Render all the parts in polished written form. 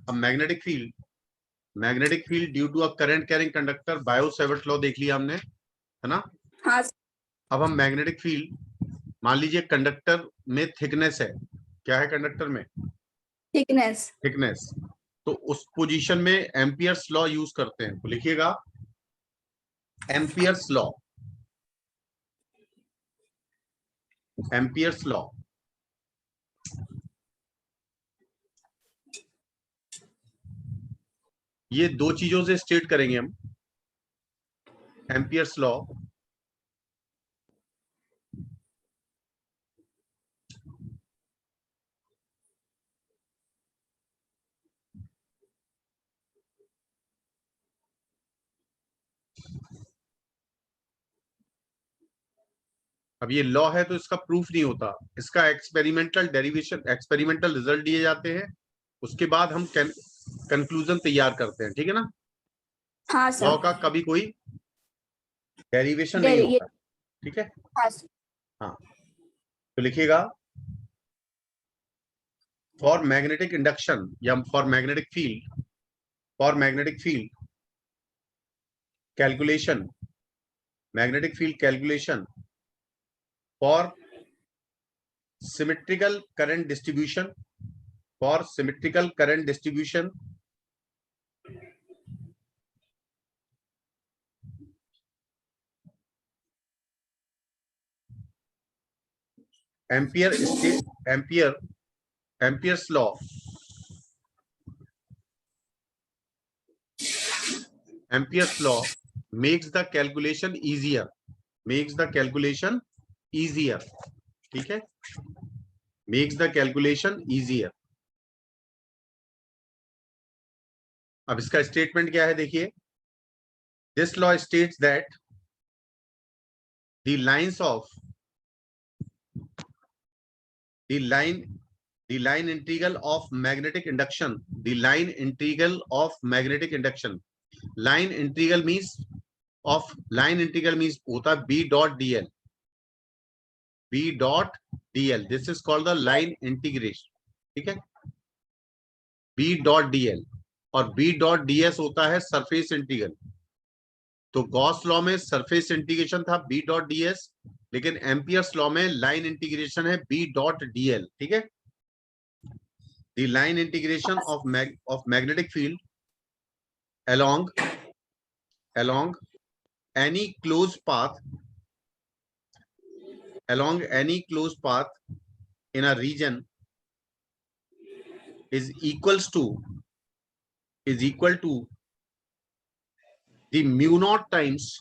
अब magnetic field due to a current carrying conductor, Biot Savart law देख लिया हमने, है ना। हाँ। अब हम मैग्नेटिक फील्ड, मान लीजिए कंडक्टर में थिकनेस है, क्या है कंडक्टर में? थिकनेस। तो उस पोजीशन में एम्पियर्स लॉ यूज करते हैं, तो लिखिएगा एम्पियर्स लॉ। एम्पियर्स लॉ ये दो चीजों से स्टेट करेंगे हम। एम्पियर्स लॉ अब ये लॉ है तो इसका प्रूफ नहीं होता, इसका एक्सपेरिमेंटल डेरिवेशन, एक्सपेरिमेंटल रिजल्ट दिए जाते हैं, उसके बाद हम कंक्लूजन तैयार करते हैं, ठीक है ना। हाँ सर। लॉ का कभी कोई डेरिवेशन नहीं होता, ठीक है। हाँ। हाँ, तो लिखिएगा फॉर मैग्नेटिक इंडक्शन या for magnetic field calculation, magnetic field calculation for symmetrical current distribution, Ampere's law makes the calculation easier, ठीक है, makes the calculation easier। अब इसका स्टेटमेंट क्या है देखिए, this law states that the line integral of magnetic induction, line integral means होता है B dot dl, this is called the line integration, ठीक है, B dot dl, और B dot ds होता है सरफेस इंटीग्रल। तो गॉस लॉ में surface integration था B डॉट ds, लेकिन एम्पियर्स लॉ में लाइन इंटीग्रेशन है B डॉट dl, ठीक है। The line integration of magnetic field along any closed path in a region is equal to the mu naught times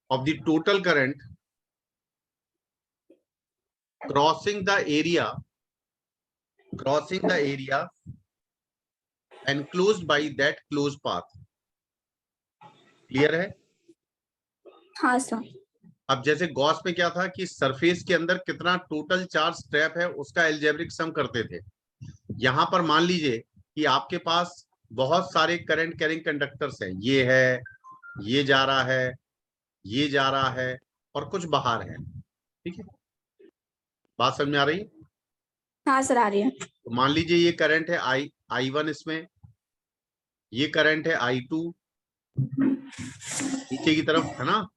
of the total current crossing the area enclosed by that closed path। Clear है? हाँ sir. अब जैसे Gauss में क्या था कि surface के अंदर कितना टोटल चार्ज ट्रैप है उसका एल्जेब्रिक सम करते थे। यहां पर मान लीजिए कि आपके पास बहुत सारे करंट कैरिंग कंडक्टर्स हैं, ये है, ये जा रहा है, ये जा रहा है, और कुछ बाहर है, ठीक है। बात समझ में आ रही है? हाँ सर आ रही है। तो मान लीजिए ये करंट है I1 इसमें, ये करंट है I2 नीचे की तरफ, है ना।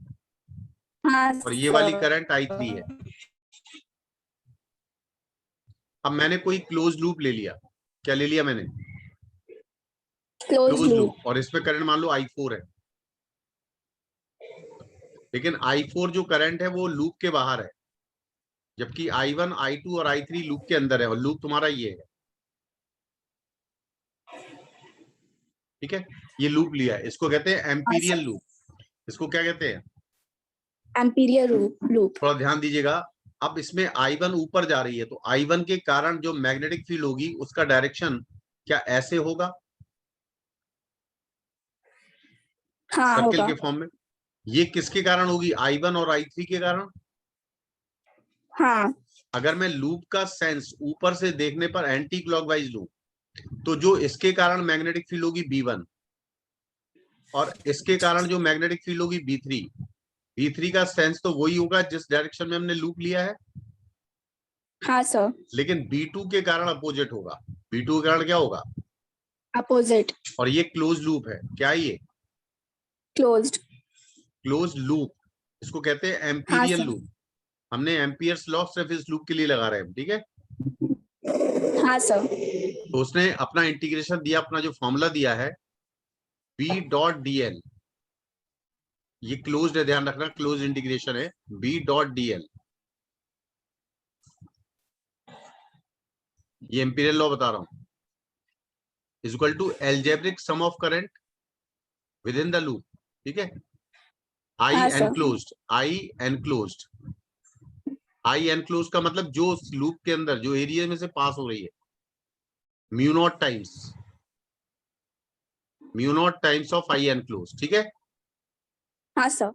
हाँ और ये वाली करंट I3 है। अब मैंने कोई क्लोज लूप ले लिया, क्या ले लिया मैंने? क्लोज लूप, और इसमें करंट मान लो I4 है, लेकिन I4 जो करंट है वो लूप के बाहर है, जबकि I1, I2 और I3 लूप के अंदर है, और लूप तुम्हारा ये है, ठीक है। ये लूप लिया है, इसको कहते हैं एम्पीरियल लूप। इसको क्या कहते हैं? Amperian loop. थोड़ा ध्यान दीजिएगा। अब इसमें I1 ऊपर जा रही है, तो I1 के कारण जो मैग्नेटिक फील्ड होगी उसका डायरेक्शन क्या ऐसे होगा? हाँ, सर्किल होगा। के फॉर्म में। ये किसके कारण होगी? I1 और I3 के कारण। हाँ। अगर मैं लूप का सेंस ऊपर से देखने पर एंटी क्लॉकवाइज लूं, तो जो इसके कारण मैग्नेटिक फील्ड होगी B1, और इसके कारण जो मैग्नेटिक फील्ड होगी B3 का सेंस तो वही होगा जिस डायरेक्शन में हमने लूप लिया है। हाँ सर, लेकिन B2 के कारण अपोजिट होगा। B2 के कारण क्या होगा? अपोजिट, और ये क्लोज लूप है। क्या है ये? क्लोज्ड। क्लोज लूप, इसको कहते हैं हाँ एम्पीरियल सर, लूप। हमने एम्पियर्स लॉ सिर्फ इस लूप के लिए लगा रहे हैं, ठीक है। हाँ सर, तो उसने अपना इंटीग्रेशन दिया, अपना जो फॉर्मूला दिया है बी डॉट डी एल, ये क्लोज्ड है, ध्यान रखना, क्लोज इंटीग्रेशन है। बी डॉट डी एल, ये एम्पीरियल लॉ बता रहा हूं, is equal to algebraic sum of current within the loop, ठीक है। आई हाँ sir, enclosed, I enclosed, I enclose का मतलब जो लूप के अंदर जो एरिया में से पास हो रही है, mu not times, mu naught times of I enclose, ठीक है। हाँ सर,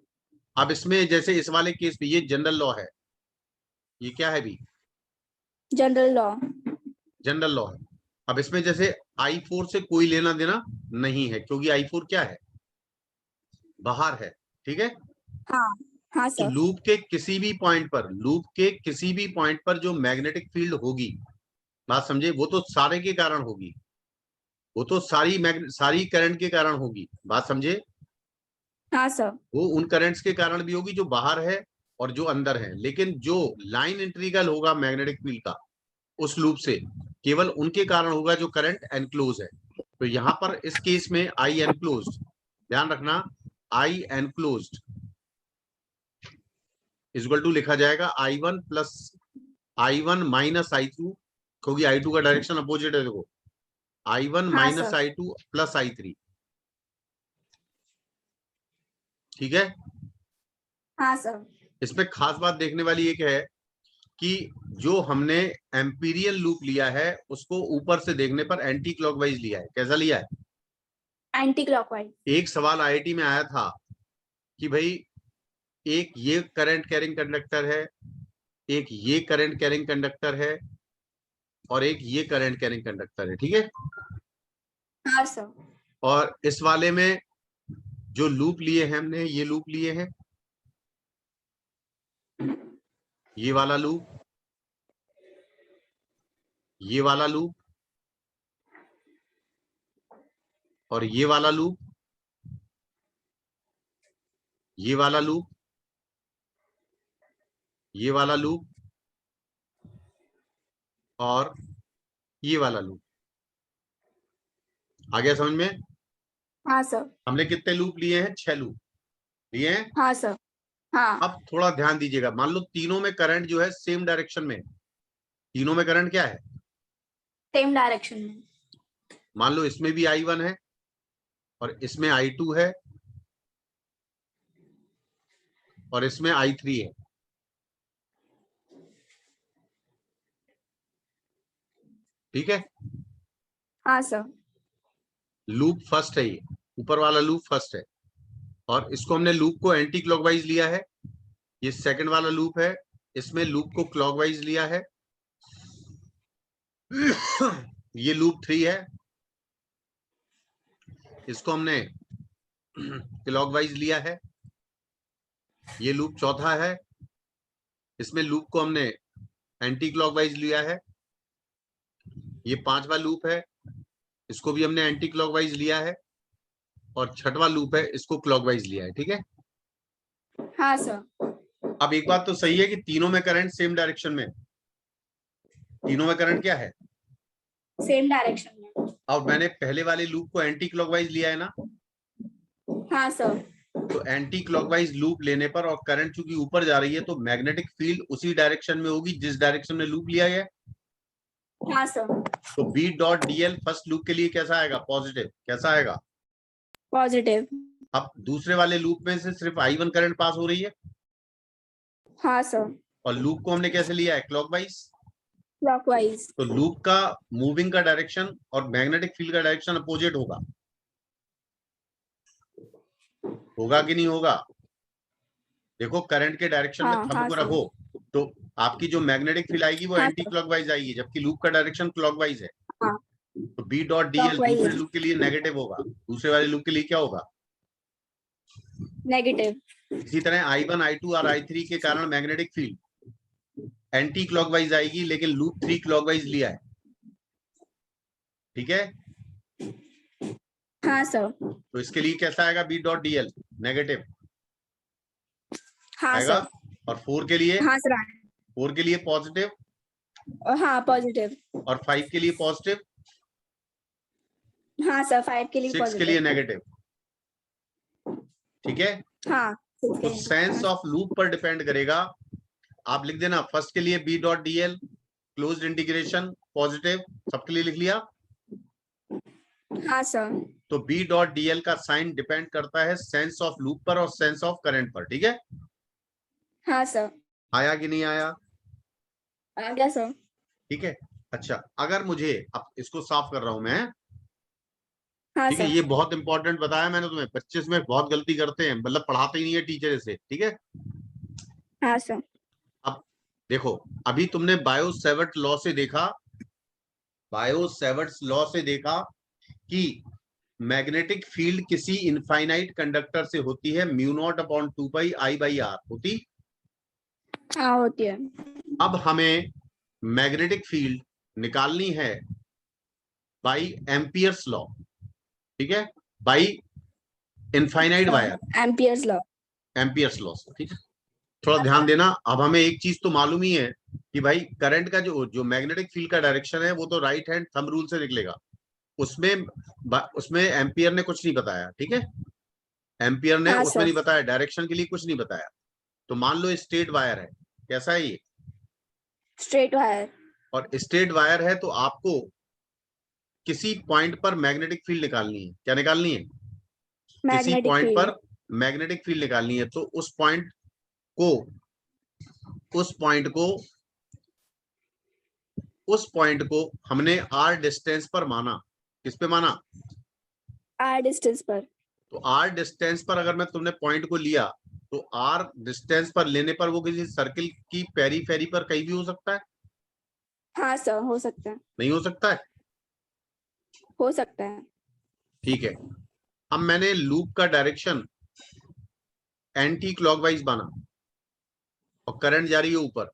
अब इसमें जैसे इस वाले केस में ये जनरल लॉ है, ये क्या है भी? General law. जनरल लॉ है। अब इसमें जैसे I4 से कोई लेना देना नहीं है, क्योंकि I4 क्या है? बाहर है, ठीक है। हाँ, हाँ तो सर, लूप के किसी भी पॉइंट पर, लूप के किसी भी पॉइंट पर जो मैग्नेटिक फील्ड होगी, बात समझे, वो तो सारे के कारण होगी, वो तो सारी करंट के कारण होगी, बात समझे। हाँ सर, वो उन करंट्स के कारण भी होगी जो बाहर है और जो अंदर है, लेकिन जो लाइन इंटीग्रल होगा मैग्नेटिक फील्ड का उस लूप से, केवल उनके कारण होगा जो करंट एनक्लोज है। तो यहां पर इस केस में आई एनक्लोज, ध्यान रखना, आई एनक्लोज इक्वल टू लिखा जाएगा I1 plus I1 minus I2, क्योंकि I2 का डायरेक्शन अपोजिट है, देखो, I1 हाँ minus sir, I2 plus I3, ठीक है। हाँ सर, इसमें खास बात देखने वाली एक है कि जो हमने एम्पीरियल लूप लिया है उसको ऊपर से देखने पर एंटी क्लॉकवाइज लिया है। कैसा लिया है? Anti clockwise. एक सवाल आईआईटी में आया था कि भाई एक ये करंट कैरिंग कंडक्टर है, एक ये करंट कैरिंग कंडक्टर है, और एक ये करंट कैरिंग कंडक्टर है, ठीक है। हाँ सर, और इस वाले में जो लूप लिए हैं हमने, ये लूप लिए हैं, ये वाला लूप, ये वाला लूप, और ये वाला लूप, ये वाला लूप, ये वाला लूप, और ये वाला लूप। आ गया समझ में? हाँ सर, हमने कितने लूप लिए हैं? 6 लूप लिए हैं। हाँ सर, हाँ, अब थोड़ा ध्यान दीजिएगा, मान लो तीनों में करंट जो है सेम डायरेक्शन में है। तीनों में करंट क्या है? सेम डायरेक्शन में। मान लो इसमें भी I1 है और इसमें I2 है और इसमें I3 है, ठीक है। हाँ सर, लूप फर्स्ट है, ये ऊपर वाला लूप फर्स्ट है, और इसको हमने लूप को एंटी क्लॉकवाइज लिया है। ये सेकंड वाला लूप है, इसमें लूप को क्लॉकवाइज लिया है। ये लूप 3 है, इसको हमने क्लॉकवाइज लिया है। ये लूप चौथा है, इसमें लूप को हमने एंटी क्लॉकवाइज लिया है। ये 5वां लूप है, इसको भी हमने एंटी क्लॉकवाइज लिया है, और 6वां लूप है, इसको क्लॉकवाइज लिया है, ठीक है। हाँ सर, अब एक बात तो सही है कि तीनों में करंट सेम डायरेक्शन में, तीनों में करंट क्या है? सेम डायरेक्शन में। अब मैंने पहले वाले लूप को एंटी क्लॉकवाइज लिया है ना, हाँ सर, तो एंटी क्लॉकवाइज लूप लेने पर और करंट चूंकि ऊपर जा रही है तो मैग्नेटिक फील्ड उसी डायरेक्शन में होगी जिस डायरेक्शन में लूप लिया है। हाँ सर, तो B dot D L first loop के लिए कैसा आएगा? पॉजिटिव। कैसा आएगा? पॉजिटिव। अब दूसरे वाले लूप में से सिर्फ I1 करंट पास हो रही है, हाँ सर, और लूप को हमने कैसे लिया है? क्लॉकवाइज। क्लॉकवाइज। तो लूप का मूविंग का डायरेक्शन और मैग्नेटिक फील्ड का डायरेक्शन अपोजिट होगा, होगा कि नहीं होगा? देखो करंट के डायरेक्शन में हाँ, थंब हाँ को सर, रखो तो आपकी जो मैग्नेटिक फील्ड आएगी वो हाँ एंटी सर, क्लॉकवाइज आएगी, जबकि लूप का डायरेक्शन क्लॉकवाइज है। हाँ, तो बी डॉट डीएल दूसरे क्लॉकवाइज। लूप के लिए नेगेटिव होगा, दूसरे वाले लूप के लिए क्या होगा? नेगेटिव। इसी तरह I1 I2 और I3 के कारण मैग्नेटिक फील्ड एंटी क्लॉकवाइज आएगी, लेकिन लूप 3 क्लॉकवाइज लिया है, ठीक है। हाँ सर। तो इसके लिए कैसा आएगा, B dot D L negative हाँ आएगा। सर। और 4 के लिए, हाँ सर। 4 के लिए पॉजिटिव, हाँ पॉजिटिव। और 5 के लिए पॉजिटिव, हाँ सर 5 के लिए 6 के लिए पॉजिटिव। नेगेटिव, ठीक है। हाँ 6 के तो लिए। सेंस ऑफ लूप पर डिपेंड करेगा। आप लिख देना फर्स्ट के लिए B dot D L closed integration positive, सबके लिए लिख लिया। हाँ सर। तो बी डॉट डी एल का साइन डिपेंड करता है सेंस ऑफ लूप पर और सेंस ऑफ करंट पर, ठीक है। हाँ सर। आया कि नहीं आया, आ गया सर। ठीक है। अच्छा, अगर मुझे, अब इसको साफ कर रहा हूं मैं, हाँ ठीक है। सर। ये बहुत इंपॉर्टेंट बताया मैंने तुम्हें, बच्चे इसमें बहुत गलती करते हैं, मतलब पढ़ाते ही नहीं है टीचर इसे, ठीक है। हाँ सर। अब देखो, अभी तुमने बायो सेवर्ट लॉ से देखा, बायो सेवर्ट्स लॉ से देखा कि मैग्नेटिक फील्ड किसी इनफाइनाइट कंडक्टर से होती है mu nought upon 2 pi I by R होती। हाँ होती है। अब हमें मैग्नेटिक फील्ड निकालनी है बाई एम्पियर्स लॉ, ठीक है, by infinite wire, Ampere's law. Ampere's law, ठीक है। थोड़ा ध्यान देना। अब हमें एक चीज तो मालूम ही है कि भाई करंट का जो जो मैग्नेटिक फील्ड का डायरेक्शन है वो तो राइट हैंड थंब रूल से निकलेगा। उसमें उसमें एम्पियर ने कुछ नहीं बताया, ठीक है। एम्पियर ने हाँ उसमें सर। नहीं बताया, डायरेक्शन के लिए कुछ नहीं बताया। तो मान लो स्ट्रेट वायर है, कैसा है ये, स्ट्रेट वायर। और स्ट्रेट वायर है, तो आपको किसी पॉइंट पर मैग्नेटिक फील्ड निकालनी है। क्या निकालनी है, किसी मैग्नेटिक पॉइंट फील्ड। पर मैग्नेटिक फील्ड निकालनी है। तो को उस पॉइंट को उस पॉइंट को हमने आर डिस्टेंस पर माना। किस पे माना, आर डिस्टेंस पर। तो आर डिस्टेंस पर अगर मैं तुमने पॉइंट को लिया, तो आर डिस्टेंस पर लेने पर वो किसी सर्किल की पेरीफेरी पर कहीं भी हो सकता है, हाँ सर हो सकता है। नहीं हो सकता है, हो सकता है। ठीक है। अब मैंने लूप का डायरेक्शन एंटी क्लॉकवाइज माना और करंट जा रही है ऊपर,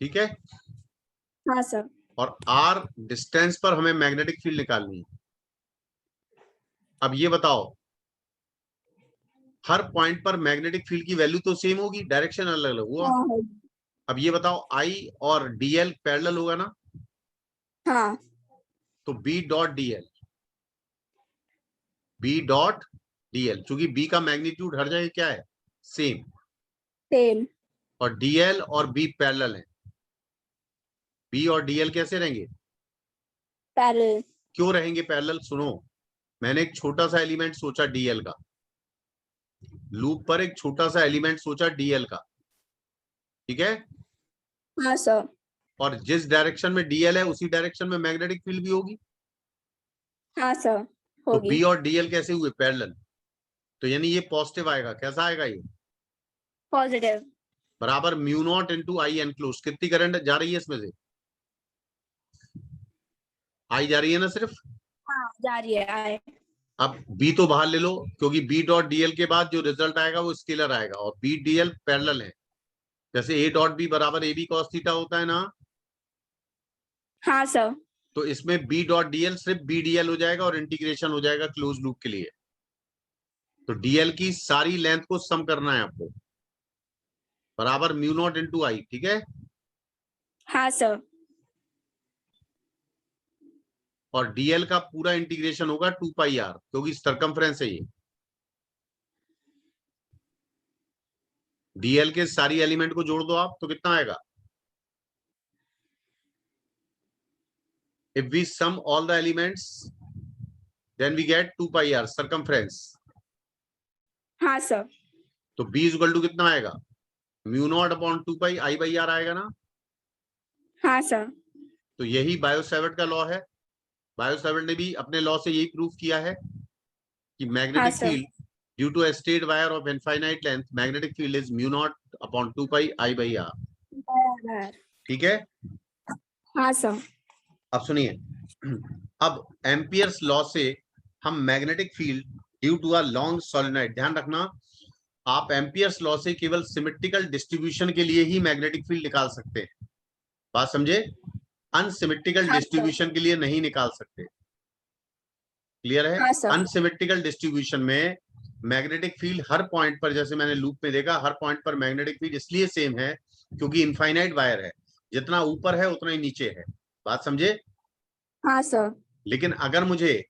ठीक है। हाँ सर। और आर डिस्टेंस पर हमें मैग्नेटिक फील्ड निकालनी है। अब ये बताओ, हर पॉइंट पर मैग्नेटिक फील्ड की वैल्यू तो सेम होगी, डायरेक्शन अलग अलग हुआ। हाँ होगी। अब ये बताओ, आई और डीएल पैरेलल होगा ना, हाँ। तो B dot D L, B dot D L, चूंकि बी का मैग्नीट्यूड हर जगह क्या है, सेम, सेम। और डीएल और बी पैरेलल है। बी और डीएल कैसे रहेंगे, पैरेलल। क्यों रहेंगे पैरेलल, सुनो। मैंने एक छोटा सा एलिमेंट सोचा डीएल का, लूप पर एक छोटा सा एलिमेंट सोचा डीएल का, ठीक है। हाँ सर। और जिस डायरेक्शन में डीएल है उसी डायरेक्शन में मैग्नेटिक फील्ड भी होगी। हाँ सर तो होगी। बी और डीएल कैसे हुए, पैरेलल। तो यानी ये पॉजिटिव आएगा, कैसा आएगा ये, पॉजिटिव। बराबर म्यू नॉट इंटू आई एनक्लोज। कितनी करंट जा रही है इसमें से, आई जा रही है ना सिर्फ। हाँ जा रही है आए। अब बी तो बाहर ले लो, क्योंकि बी डॉट डीएल के बाद जो रिजल्ट आएगा वो स्केलर आएगा, और बी डीएल पैरेलल है। जैसे ए डॉट बी बराबर ए बी कॉस थीटा होता है ना, हाँ सर। तो इसमें बी डॉट डीएल सिर्फ बी डीएल हो जाएगा और इंटीग्रेशन हो जाएगा क्लोज लूप के लिए। तो डीएल की सारी लेंथ को सम करना है आपको, बराबर म्यू नॉट इंटू आई, ठीक है। हाँ सर। और डीएल का पूरा इंटीग्रेशन होगा 2 पाई आर, क्योंकि सर्कमफ्रेंस है ये। डीएल के सारी एलिमेंट को जोड़ दो आप, तो कितना आएगा, if we sum all the elements then we get 2 pi r circumference। हाँ सर। तो b इक्वल टू कितना आएगा, mu nought upon 2 pi I by R आएगा ना। हाँ सर। तो यही बायो सेवर्ट का लॉ है। बायो सेवर्ट ने भी अपने लॉ से यही प्रूव किया है कि हाँ magnetic sir. Field due to a straight wire of infinite length magnetic field is mu naught upon 2 pi I by r, बराबर। ठीक है। हाँ सर। अब सुनिए, अब एम्पियर्स लॉ से हम magnetic field due to a long solenoid, ध्यान रखना, आप एम्पियर्स लॉ से केवल सिमेट्रिकल डिस्ट्रीब्यूशन के लिए ही मैग्नेटिक फील्ड निकाल सकते हैं, बात समझे? अनसिमेट्रिकल हाँ सर। डिस्ट्रीब्यूशन के लिए नहीं निकाल सकते। क्लियर है? हाँ सर। अनसिमेट्रिकल डिस्ट्रीब्यूशन में मैग्नेटिक फील्ड हर पॉइंट पर, जैसे मैंने लूप में देखा, हर पॉइंट पर मैग्नेटिक फील्ड इसलिए सेम है क्योंकि इनफाइनाइट वायर है, जितना ऊपर है उतना ही नीचे है, बात समझे? हाँ सर। लेकिन अगर मुझे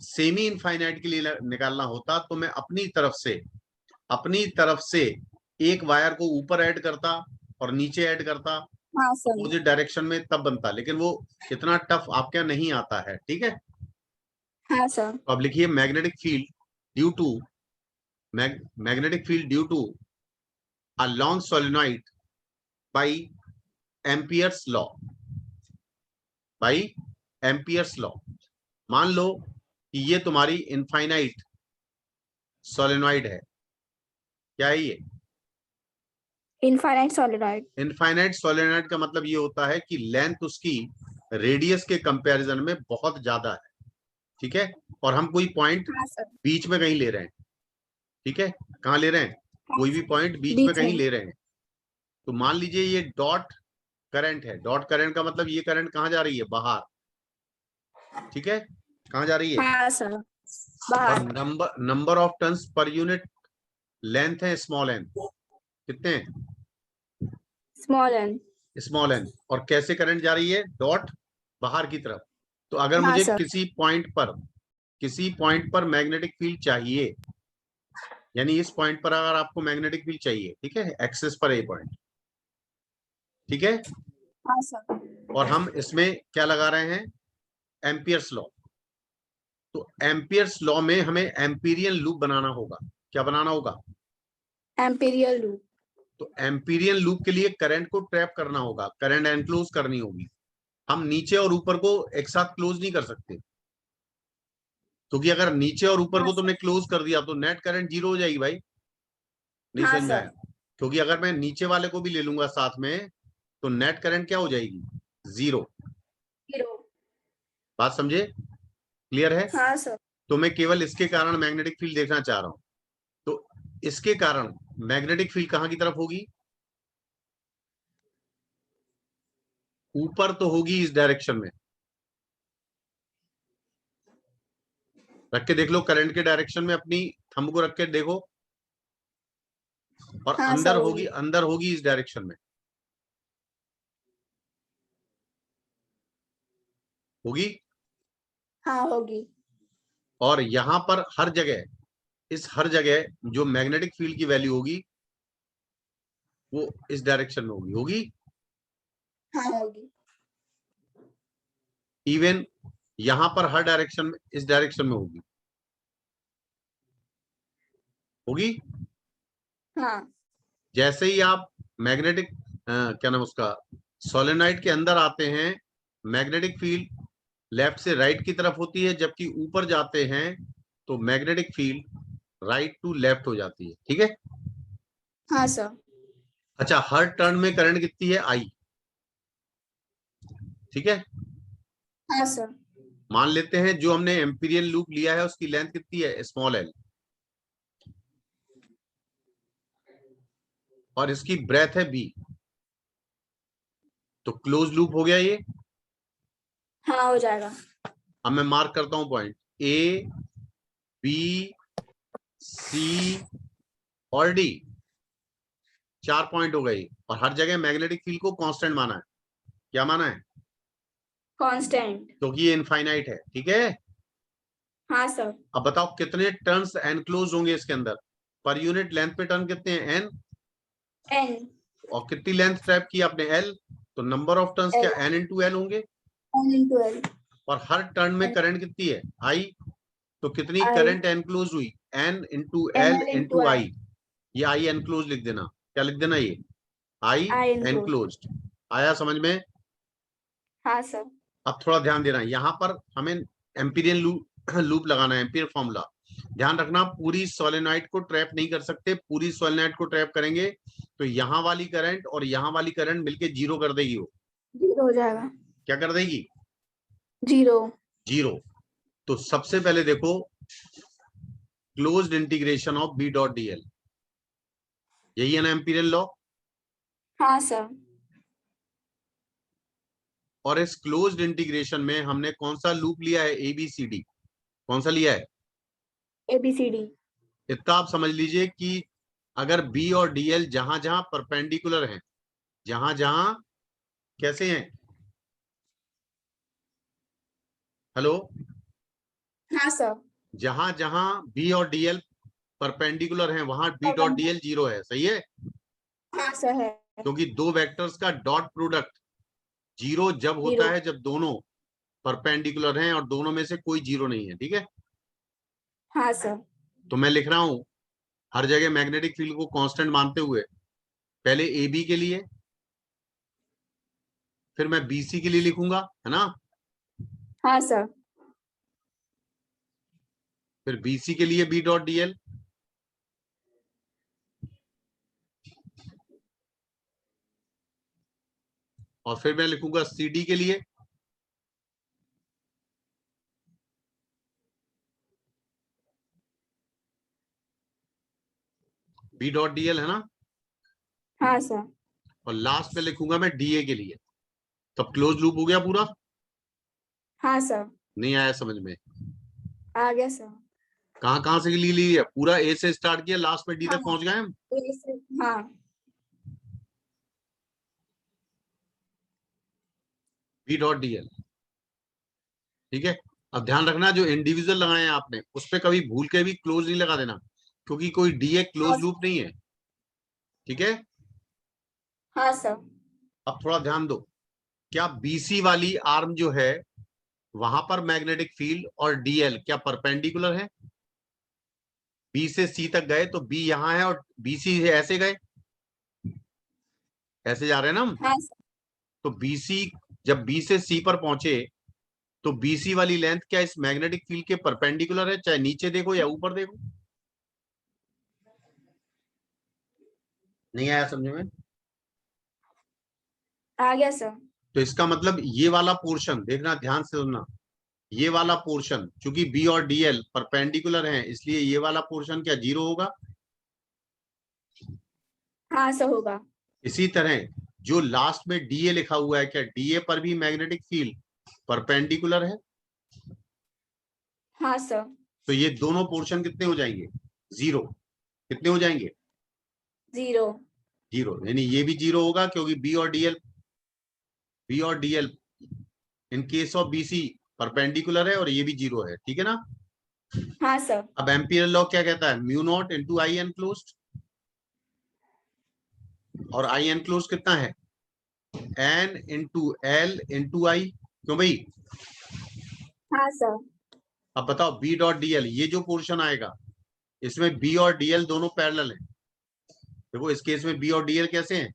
सेमी इनफाइनाइट के लिए निकालना होता तो मैं अपनी तरफ से एक वायर को ऊपर ऐड करता और नीचे ऐड करता, हाँ सर। अपोजिट डायरेक्शन में, तब बनता, लेकिन वो इतना टफ आपके यहाँ नहीं आता है। ठीक है, हाँ सर। तो अब लिखिए magnetic field due to magnetic field due to a long solenoid by Ampere's law, by Ampere's law. मान लो कि ये तुम्हारी इनफाइनाइट सोलेनॉइड है। क्या है ये? इनफाइनाइट सॉलिडॉइड। इनफाइनाइट सोलेनॉइड का मतलब ये होता है कि लेंथ उसकी रेडियस के कंपैरिजन में बहुत ज्यादा है। ठीक है, और हम कोई पॉइंट हाँ सर। बीच में कहीं ले रहे हैं। ठीक है, कहाँ ले रहे हैं? हाँ कोई भी सर। पॉइंट बीच में बीच कहीं में। ले रहे हैं। तो मान लीजिए ये डॉट करंट है। डॉट करंट का मतलब ये करंट कहाँ जा रही है? बाहर। ठीक है, कहाँ जा रही है? हाँ सर। और बाहर। Number of turns per unit length है स्मॉल एन। कितने हैं? Small N. Small N. और कैसे करंट जा रही है? डॉट बाहर की तरफ। तो अगर हाँ मुझे सर। किसी पॉइंट पर मैग्नेटिक फील्ड चाहिए, यानी इस पॉइंट पर अगर आपको मैग्नेटिक फील्ड चाहिए, ठीक है, एक्सिस पर ए पॉइंट, ठीक है, हाँ सर। और हम इसमें क्या लगा रहे हैं? Ampere's law. तो एम्पियर्स लॉ में हमें एम्पीरियन लूप बनाना होगा। क्या बनाना होगा? Amperian loop. तो एम्पीरियन लूप के लिए करंट को ट्रैप करना होगा, करंट एनक्लोज करनी होगी। हम नीचे और ऊपर को एक साथ क्लोज नहीं कर सकते, क्योंकि अगर नीचे और ऊपर हाँ को तुमने सर। क्लोज कर दिया तो नेट करंट जीरो हो जाएगी भाई। नहीं हाँ समझ में आया? सर। क्योंकि अगर मैं नीचे वाले को भी ले लूंगा साथ में तो नेट करंट क्या हो जाएगी? जीरो। जीरो। बात समझे? क्लियर है? हाँ सर। तो मैं केवल इसके कारण मैग्नेटिक फील्ड देखना चाह रहा हूं। तो इसके कारण मैग्नेटिक फील्ड कहां की तरफ होगी? ऊपर तो होगी इस डायरेक्शन में। रख के देख लो, करंट के डायरेक्शन में अपनी थंब को रख के देखो, और हाँ अंदर सर होगी, होगी। अंदर होगी इस डायरेक्शन में होगी। हाँ होगी। और यहां पर हर जगह, इस हर जगह जो मैग्नेटिक फील्ड की वैल्यू होगी वो इस डायरेक्शन में होगी होगी हाँ होगी। इवन यहां पर हर डायरेक्शन में, इस डायरेक्शन में होगी होगी। हाँ। जैसे ही आप मैग्नेटिक क्या नाम उसका, सोलेनोइड के अंदर आते हैं, मैग्नेटिक फील्ड लेफ्ट से राइट की तरफ होती है, जबकि ऊपर जाते हैं तो magnetic field right to left हो जाती है। ठीक है, हाँ सर। अच्छा, हर टर्न में करंट कितनी है? आई। ठीक है, हाँ सर। मान लेते हैं जो हमने एम्पीरियल लूप लिया है उसकी लेंथ कितनी है? Small L. और इसकी ब्रेथ है बी। तो क्लोज लूप हो गया ये। हाँ हो जाएगा। अब मैं मार्क करता हूं पॉइंट ए, बी, सी और डी। 4 पॉइंट हो गए, और हर जगह मैग्नेटिक फील्ड को कांस्टेंट माना है। क्या माना है? कांस्टेंट। क्योंकि ये इनफाइनाइट है। ठीक है, हाँ सर। अब बताओ कितने टर्न्स एनक्लोज होंगे इसके अंदर? पर यूनिट लेंथ पे टर्न कितने हैं? एन। एन। और कितनी लेंथ ट्रैप की आपने? एल। तो नंबर ऑफ टर्न्स क्या? एल। एन इंटू एल होंगे। N into L. और हर टर्न में करंट कितनी है? आई। तो कितनी आई। करंट एनक्लोज हुई? N into N L L into into I. I. ये आई एनक्लोज लिख देना। क्या लिख देना? ये आई आई इंक्लूड। एनक्लोज्ड। आया समझ में? हाँ सर। अब थोड़ा ध्यान देना, यहां पर हमें एम्पीरियन लूप लगाना है, एम्पीरियल फॉर्मूला। ध्यान रखना, पूरी सोलेनोइड को ट्रैप नहीं कर सकते। पूरी सोलेनोइड को ट्रैप करेंगे तो यहां वाली करंट और यहां वाली करंट मिलके जीरो कर देगी। वो जीरो हो जाएगा। क्या कर देगी? जीरो। जीरो। तो सबसे पहले देखो closed integration of B dot D L. यही है ना एम्पीरियल लॉ। हाँ सर। और इस क्लोज्ड इंटीग्रेशन में हमने कौन सा लूप लिया है, ABCD, कौन सा लिया है? ABCD। इतना आप समझ लीजिए कि अगर B और DL जहां जहां परपेंडिकुलर हैं, जहां जहां कैसे हैं, हेलो, हाँ सर। जहां जहां B और DL परपेंडिकुलर हैं वहां B डॉट DL 0 है, सही है? हाँ सर है। क्योंकि दो वेक्टर्स का डॉट प्रोडक्ट 0 जब होता 0। है जब दोनों परपेंडिकुलर हैं और दोनों में से कोई 0 नहीं है, ठीक है? हाँ सर। तो मैं लिख रहा हूं हर जगह मैग्नेटिक फील्ड को कांस्टेंट मानते हुए, पहले AB के लिए, फिर मैं BC के लिए लिखूंगा, है ना? हाँ सर। फिर BC के लिए B डॉट DL, और फिर मैं लिखूंगा CD के लिए B डॉट DL, है ना? हाँ सर। और लास्ट में लिखूंगा मैं DA के लिए। तब क्लोज लूप हो गया पूरा। हाँ सर। नहीं आया समझ में? आ गया सर। कहां से ली ली है, पूरा A से स्टार्ट किया, लास्ट में D हाँ तक पहुंच गए हम। हाँ। B डॉट DL, ठीक है? अब ध्यान रखना जो इंडिविजुअल लगाए हैं आपने उस पर कभी भूल के भी क्लोज नहीं लगा देना, क्योंकि कोई DA क्लोज लूप नहीं है, ठीक है? हाँ सर। अब थोड़ा ध्यान दो, क्या BC वाली आर्म जो है वहां पर मैग्नेटिक फील्ड और DL क्या परपेंडिकुलर है? B से C तक गए तो B यहां है और BC से ऐसे गए, ऐसे जा रहे हैं ना हम। हाँ सर। तो BC जब B से C पर पहुंचे तो BC वाली लेंथ क्या इस मैग्नेटिक फील्ड के परपेंडिकुलर है, चाहे नीचे देखो या ऊपर देखो? नहीं आया समझ में? आ गया सर। तो इसका मतलब ये वाला पोर्शन देखना, ध्यान से सुनना, ये वाला पोर्शन चूंकि B और DL परपेंडिकुलर हैं इसलिए ये वाला पोर्शन क्या 0 होगा? हाँ सर होगा। इसी तरह जो लास्ट में DA लिखा हुआ है, क्या DA पर भी मैग्नेटिक फील्ड परपेंडिकुलर है? हाँ सर। तो ये दोनों पोर्शन कितने हो जाएंगे? 0। कितने हो जाएंगे? 0। 0, यानी ये भी 0 होगा क्योंकि बी और DL in case of BC perpendicular है और ये भी 0 है, ठीक है ना? हाँ सर। अब एम्पीरियल लॉ क्या कहता है, म्यू नॉट इंटू आई एनक्लोज्ड, और आई एनक्लोज्ड कितना है, N इंटू L इंटू आई, क्यों भाई? हाँ सर। अब बताओ B डॉट DL ये जो पोर्शन आएगा इसमें B और DL दोनों पैरेलल हैं। देखो इस केस में B और DL कैसे हैं,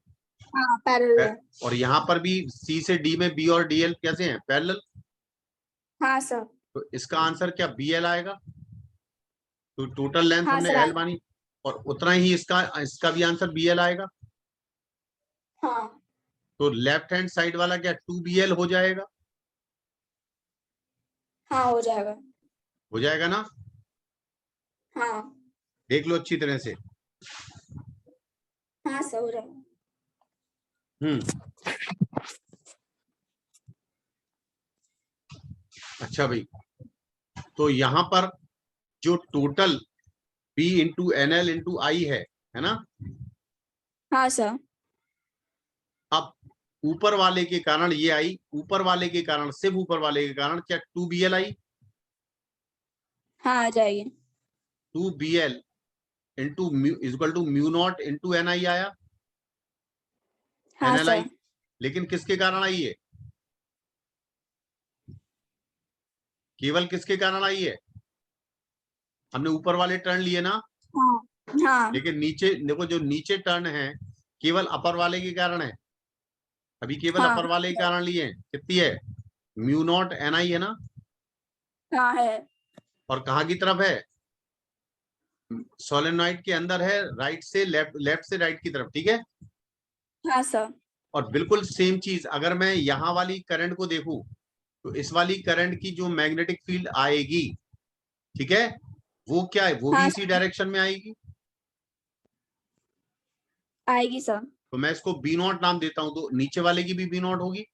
हाँ पैरेलल है। और यहां पर भी C से D में B और DL कैसे हैं, पैरेलल। हाँ सर। तो इसका आंसर क्या BL आएगा? तो टोटल लेंथ हाँ हमने सर L मानी और उतना ही इसका इसका भी आंसर BL आएगा। हाँ। तो लेफ्ट हैंड साइड वाला क्या 2BL हो जाएगा? हाँ हो जाएगा। हो जाएगा ना? हाँ। देख लो अच्छी तरह से। हाँ सर हो जाएगा। अच्छा भाई, तो यहां पर जो total B into NL into I है ना? हाँ सर। अब ऊपर वाले के कारण ये आई, ऊपर वाले के कारण, सिर्फ ऊपर वाले के कारण क्या 2BL आई? हाँ आ जाएगी। 2BL into equal to mu nought into NI आया, हाँ NL आई। सर। लेकिन किसके कारण आई है, केवल किसके कारण आई है? हमने ऊपर वाले टर्न लिए ना, हाँ। हाँ। लेकिन नीचे देखो जो नीचे टर्न है केवल अपर वाले के कारण है। अभी केवल हाँ। अपर वाले के कारण लिए हैं, कितनी है, म्यू नॉट NI है ना? हाँ है। और कहाँ की तरफ है, सोलेनोइड के अंदर है, राइट से लेफ्ट, लेफ्ट से राइट की तरफ, ठीक है? हाँ सर। और बिल्कुल सेम चीज अगर मैं यहां वाली करंट को देखूं तो इस वाली करंट की जो मैग्नेटिक फील्ड आएगी, ठीक है, वो क्या है, वो भी हाँ इसी सर। डायरेक्शन में आएगी। आएगी सर। तो मैं इसको बी नॉट नाम देता हूं, तो नीचे वाले की भी बी नॉट होगी,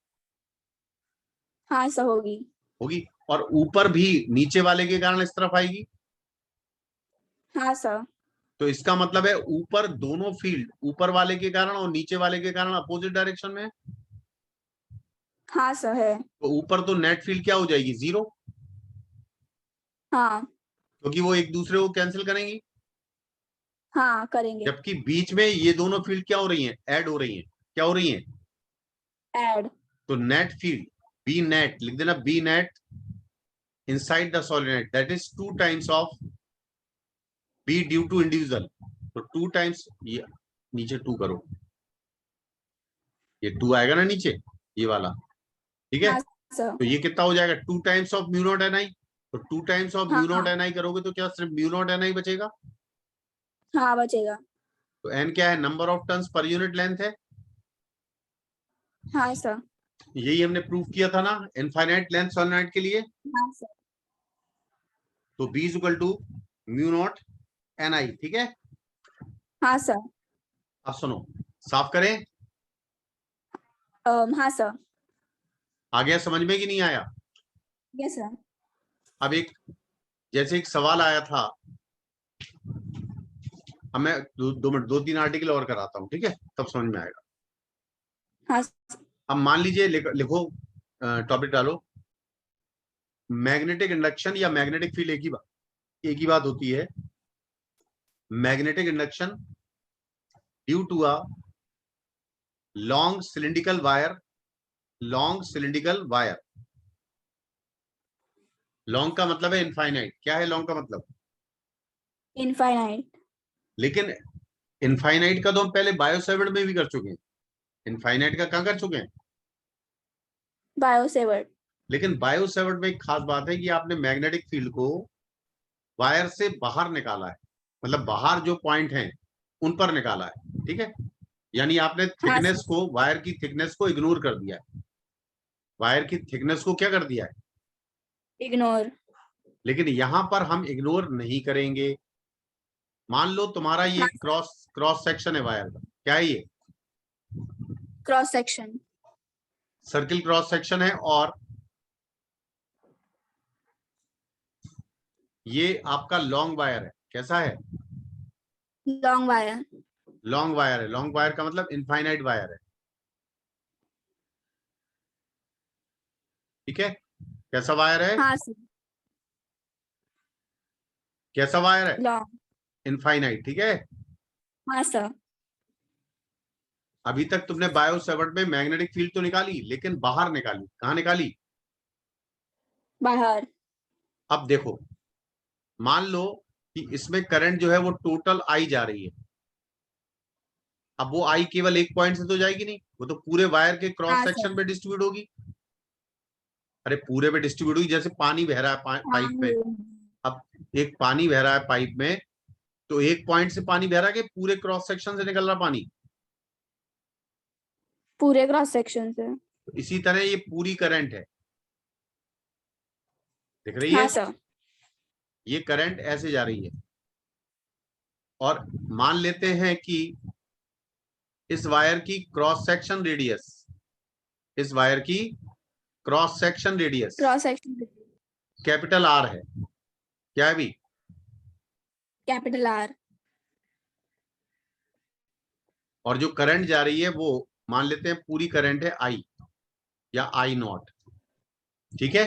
हाँ सर, होगी। होगी। और ऊपर भी नीचे वाले के कारण इस तरफ आएगी। हाँ सर। तो इसका मतलब है ऊपर दोनों फील्ड, ऊपर वाले के कारण और नीचे वाले के कारण अपोजिट डायरेक्शन में है। हाँ सर, है। तो ऊपर तो नेट फील्ड क्या हो जाएगी, 0, हाँ। क्योंकि वो एक दूसरे को कैंसिल करेंगी। हाँ, करेंगे। जबकि बीच में ये दोनों फील्ड क्या हो रही हैं, ऐड हो रही हैं। क्या हो रही हैं? ऐड। तो नेट फील्ड, बी नेट लिख देना, B net inside the solenoid that is 2 times of B due to individual. तो 2 टाइम्स, ये नीचे 2 करो, ये 2 आएगा ना नीचे, ये वाला, ठीक है। हाँ सर। तो ये कितना हो जाएगा, 2 times of mu naught N I. तो 2 टाइम्स ऑफ हाँ म्यू नॉट हाँ। एन आई करोगे तो क्या सिर्फ म्यू नॉट एन आई बचेगा। हाँ, बचेगा। तो एन क्या है, number of turns per unit length है। हाँ सर। यही हमने प्रूव किया था ना इनफाइनाइट लेंथ सोलेनोइड के लिए। हाँ सर। तो B is equal to mu naught N I, ठीक है। हाँ सर। अब सुनो, साफ करें। हाँ सर। आ गया समझ में कि नहीं आया? Yes sir. अब एक, जैसे एक सवाल आया था, अब मैं 2 मिनट 2-3 आर्टिकल और कराता हूँ, ठीक है, तब समझ में आएगा। हाँ अब मान लीजिए, लिखो, टॉपिक डालो, मैग्नेटिक इंडक्शन या मैग्नेटिक फील्ड, एक ही बात होती है। Magnetic induction due to a long cylindrical wire, long cylindrical wire. Long का मतलब है इनफाइनाइट। क्या है लॉन्ग का मतलब? इनफाइनाइट। लेकिन इनफाइनाइट का तो हम पहले बायो सेवर्ट में भी कर चुके हैं। इनफाइनाइट का कहां कर चुके हैं? बायोसेवर्ट। लेकिन बायो सेवर्ट में एक खास बात है कि आपने मैग्नेटिक फील्ड को वायर से बाहर निकाला है, मतलब बाहर जो पॉइंट हैं उन पर निकाला है, ठीक है। यानी आपने हाँ थिकनेस सर। को, वायर की थिकनेस को इग्नोर कर दिया है। वायर की थिकनेस को क्या कर दिया है? इग्नोर। लेकिन यहां पर हम इग्नोर नहीं करेंगे। मान लो तुम्हारा ये हाँ। क्रॉस क्रॉस सेक्शन है वायर का, क्या है ये? Cross section. Circle cross section है। और ये आपका लॉन्ग वायर है। कैसा है? Long wire. लॉन्ग वायर है। लॉन्ग वायर का मतलब इनफाइनाइट वायर है, ठीक है। कैसा वायर है? हाँ सर। कैसा वायर है? लॉन्ग। इनफाइनाइट, ठीक है। हाँ सर। अभी तक तुमने बायो सेवर्ट में मैग्नेटिक फील्ड तो निकाली, लेकिन बाहर निकाली। कहां निकाली? बाहर। अब देखो, मान लो कि इसमें करंट जो है वो टोटल आई जा रही है। अब वो आई केवल एक पॉइंट से तो जाएगी नहीं, वो तो पूरे वायर के क्रॉस हाँ सर। सेक्शन पे डिस्ट्रीब्यूट होगी। अरे पूरे पे डिस्ट्रीब्यूट होगी, जैसे पानी बह रहा है हाँ, पाइप में। अब एक पानी बह रहा है पाइप में, तो एक पॉइंट से पानी बह रहा है कि पूरे क्रॉस सेक्शन से निकल रहा पानी? पूरे क्रॉस सेक्शन से। तो इसी तरह ये पूरी करंट है, दिख रही हाँ है? सर। ये करंट ऐसे जा रही है। और मान लेते हैं कि इस वायर की क्रॉस सेक्शन रेडियस, इस वायर की cross section radius cross section. Capital R है। क्या है भी? Capital R. और जो करंट जा रही है वो मान लेते हैं पूरी करंट है आई, या आई नॉट, ठीक है।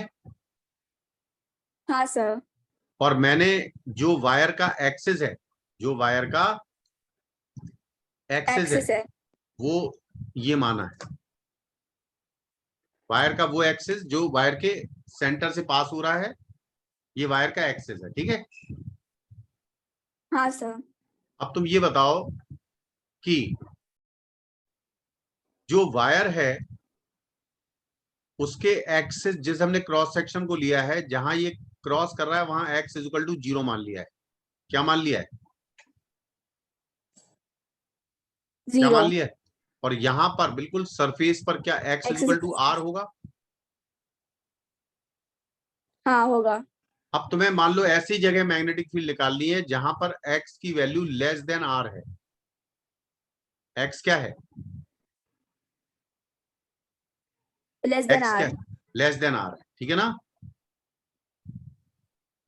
हाँ सर। और मैंने जो वायर का एक्सिस है, जो वायर का एक्सिस है, एक्सिस है। वो ये माना है। वायर का वो एक्सिस जो वायर के सेंटर से पास हो रहा है, ये वायर का एक्सिस है, ठीक है। हाँ सर। अब तुम ये बताओ कि जो वायर है उसके एक्सिस, जिस हमने क्रॉस सेक्शन को लिया है, जहां ये क्रॉस कर रहा है वहां एक्स इज इक्वल टू 0 मान लिया है। क्या मान लिया है? क्या जीरो। मान लिया है? और यहां पर बिल्कुल सरफेस पर क्या X is axis. Equal to R होगा? हाँ, होगा। अब तुम्हें मान लो ऐसी जगह मैग्नेटिक फील्ड निकालनी है जहां पर एक्स की वैल्यू लेस देन आर है। एक्स क्या है? लेस देन एक्स क्या आर। है? लेस देन आर है, ठीक है ना?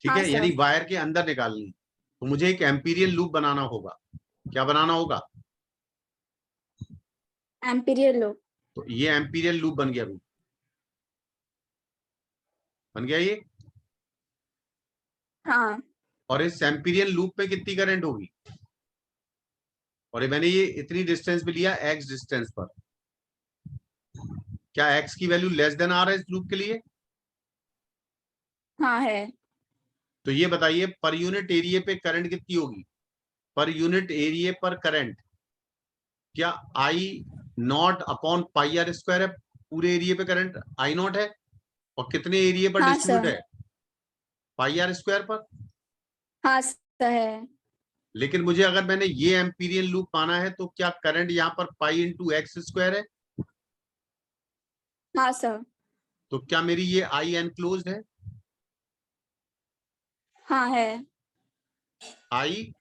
ठीक हाँ है, यानी सर। वायर के अंदर निकालनी, तो मुझे एक एम्पीरियल लूप बनाना होगा। क्या बनाना होगा? Amperian loop. तो ये एम्पीरियल लूप बन गया, बन गया ये। हाँ। और इस एम्पीरियल लूप पे कितनी करंट होगी? और मैंने ये इतनी डिस्टेंस पे लिया, एक्स डिस्टेंस पर। क्या एक्स की वैल्यू लेस देन आर है इस लूप के लिए? हाँ है। तो ये बताइए पर यूनिट एरिया पे करंट कितनी होगी? पर यूनिट एरिया पर करंट क्या I naught upon pi r square है? पूरे एरिया पे करंट आई नॉट है, और कितने एरिया पर हाँ डिस्ट्रीब्यूट सर। है? पाई आर स्क्वायर पर। हाँ सर है। लेकिन मुझे अगर मैंने ये एम्पीरियल लूप पाना है तो क्या करंट यहाँ पर पाई इंटू एक्स स्क्वायर है? हाँ सर। तो क्या मेरी ये आई एनक्लोज्ड है? हाँ है। आई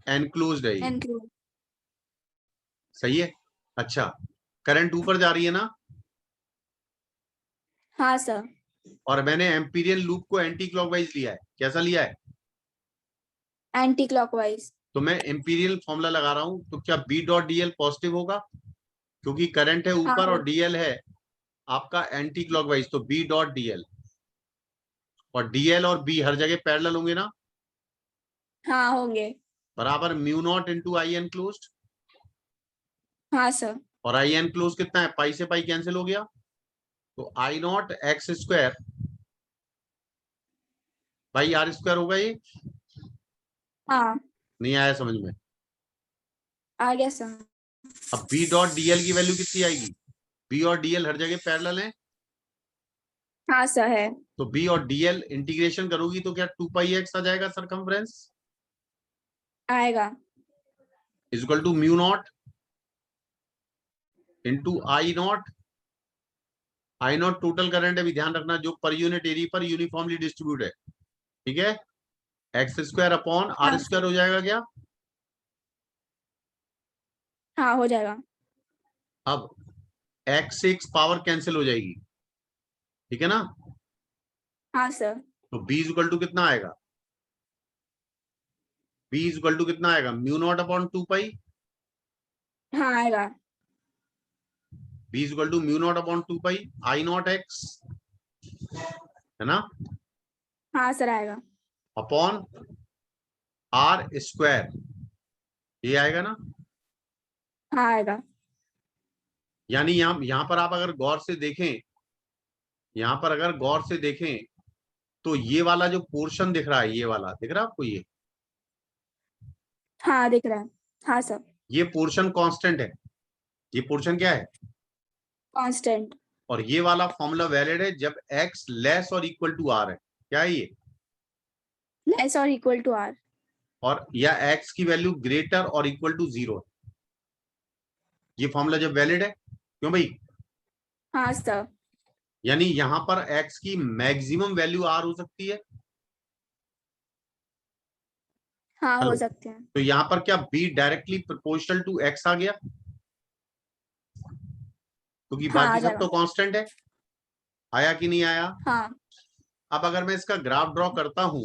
एनक्लोज्ड है ये। इंक्लूड। सही है। अच्छा, करंट ऊपर जा रही है ना? हाँ सर। और मैंने एम्पीरियल लूप को एंटी क्लॉकवाइज लिया है। कैसा लिया है? Anti clockwise. तो मैं एम्पीरियल फॉर्मूला लगा रहा हूं, तो क्या बी डॉट डीएल पॉजिटिव होगा? क्योंकि करंट है हाँ ऊपर हो। और डीएल है आपका एंटी क्लॉकवाइज, तो बी डॉट डीएल। और डीएल और बी हर जगह पैरेलल होंगे ना? हाँ होंगे। बराबर म्यू नॉट इंटू आई एनक्लोज्ड। हाँ सर। और आई एनक्लोज कितना है? पाई से पाई कैंसिल हो गया, तो I not x square by r square होगा ये। हाँ नहीं आया समझ में? आ गया सर। अब बी डॉट डीएल की वैल्यू कितनी आएगी? बी और डीएल हर जगह पैरेलल है, हाँ सर है। तो बी और डीएल इंटीग्रेशन करोगी तो क्या 2 पाई एक्स आ जाएगा सरकमफ्रेंस आएगा। Is equal to mu nought into I nought. I nought total current है, भी ध्यान रखना, जो पर यूनिट एरिया पर यूनिफॉर्मली डिस्ट्रीब्यूट है, ठीक है? एक्स स्क्वायर अपॉन आर हाँ स्क्वायर सर। हो जाएगा क्या? हाँ हो जाएगा। अब एक्स से एक्स पावर कैंसिल हो जाएगी, ठीक है ना? हाँ सर। तो बी इज इक्वल टू कितना आएगा? बी इज इक्वल टू कितना आएगा? Mu nought upon 2 pi. हाँ आएगा। B is equal to mu nought upon 2 pi I not X, है ना? हाँ सर आएगा। अपॉन आर स्क्वायर, ये आएगा ना? हाँ आएगा। यानी यहां पर आप अगर गौर से देखें, यहां पर अगर गौर से देखें तो ये वाला जो पोर्शन दिख रहा है, ये वाला दिख रहा है आपको? हाँ दिख रहा है। हाँ सर। ये पोर्शन कांस्टेंट है। ये पोर्शन क्या है? कांस्टेंट। और ये वाला फॉर्मूला वैलिड है जब x लेस और इक्वल टू आर है। क्या है ये? लेस और इक्वल टू आर। और या x की वैल्यू ग्रेटर और इक्वल टू 0। ये फॉर्मूला जब वैलिड है, क्यों भाई? हाँ सर। यानी यहां पर x की मैक्सिमम वैल्यू r हो सकती है। हाँ हो हेलो, सकते हैं। तो यहां पर क्या b directly proportional to x आ गया? क्योंकि हाँ आ बाकी सब जाएगा। तो कांस्टेंट है। आया कि नहीं आया? हाँ। अब अगर मैं इसका ग्राफ ड्रॉ करता हूं,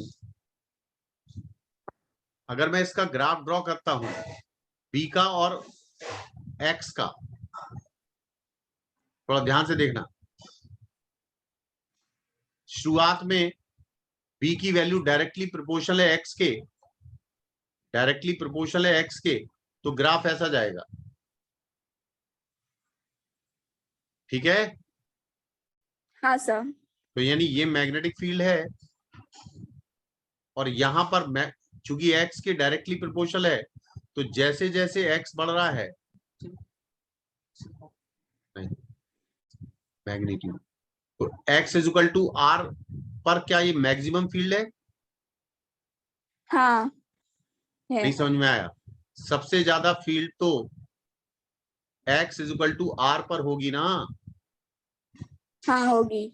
अगर मैं इसका ग्राफ ड्रॉ करता हूं b का और x का, थोड़ा ध्यान से देखना। शुरुआत में b की वैल्यू डायरेक्टली प्रोपोर्शनल है x के, डायरेक्टली प्रोपोर्शनल है x के, तो ग्राफ ऐसा जाएगा, ठीक है? हाँ सर। तो यानी ये मैग्नेटिक फील्ड है, और यहां पर मैं चूंकि x के डायरेक्टली प्रोपोर्शनल है, तो जैसे जैसे x बढ़ रहा है, मैग्नीट्यूड, तो x is equal to R पर क्या ये मैक्सिमम फील्ड है? हाँ है। नहीं समझ में आया? सबसे ज्यादा फील्ड तो x is equal to R पर होगी ना, हाँ होगी।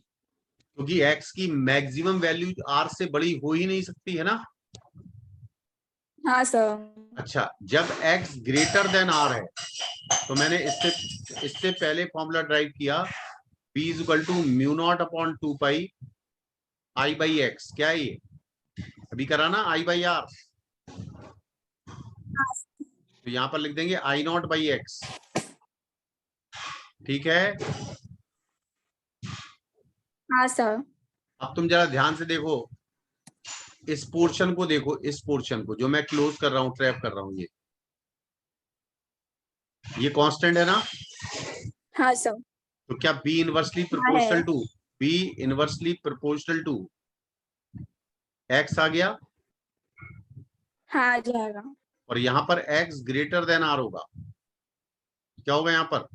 क्योंकि x की मैक्सिमम वैल्यू r से बड़ी हो ही नहीं सकती है ना? हाँ सर। अच्छा, जब x ग्रेटर देन r है तो मैंने इससे पहले फॉर्मूला ड्राइव किया, b is equal to mu nought upon 2 pi i by x। क्या है ये? अभी करा ना, i बाई r। हाँ तो यहां पर लिख देंगे i नॉट बाई x। ठीक है। हाँ सर। अब तुम जरा ध्यान से देखो, इस पोर्शन को देखो, इस पोर्शन को जो मैं क्लोज कर रहा हूं, ट्रैप कर रहा हूं, ये कांस्टेंट है ना? हाँ सर। तो क्या बी इनवर्सली हाँ है। Proportional to, B inversely proportional to x आ गया? हाँ आ जाएगा। और यहां पर एक्स ग्रेटर देन आर होगा। क्या होगा यहां पर?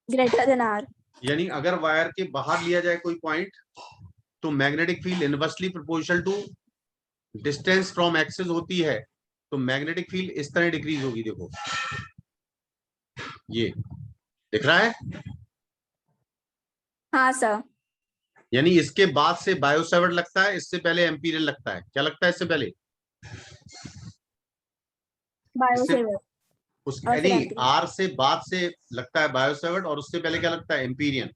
Greater than R. यानी अगर वायर के बाहर लिया जाए कोई पॉइंट, तो magnetic field inversely proportional to distance from axis होती है। तो मैग्नेटिक फील्ड इस तरह डिक्रीज होगी। देखो, ये दिख रहा है? हाँ सर। यानी इसके बाद से बायोसेवर्ट लगता है, इससे पहले एम्पीरियल लगता है। क्या लगता है इससे पहले? इससे बायोसेवर उस और फिर यानी एम्पीरियल। आर से बाद से लगता है बायोसेवर्ट, और उससे पहले क्या लगता है? एम्पीरियन।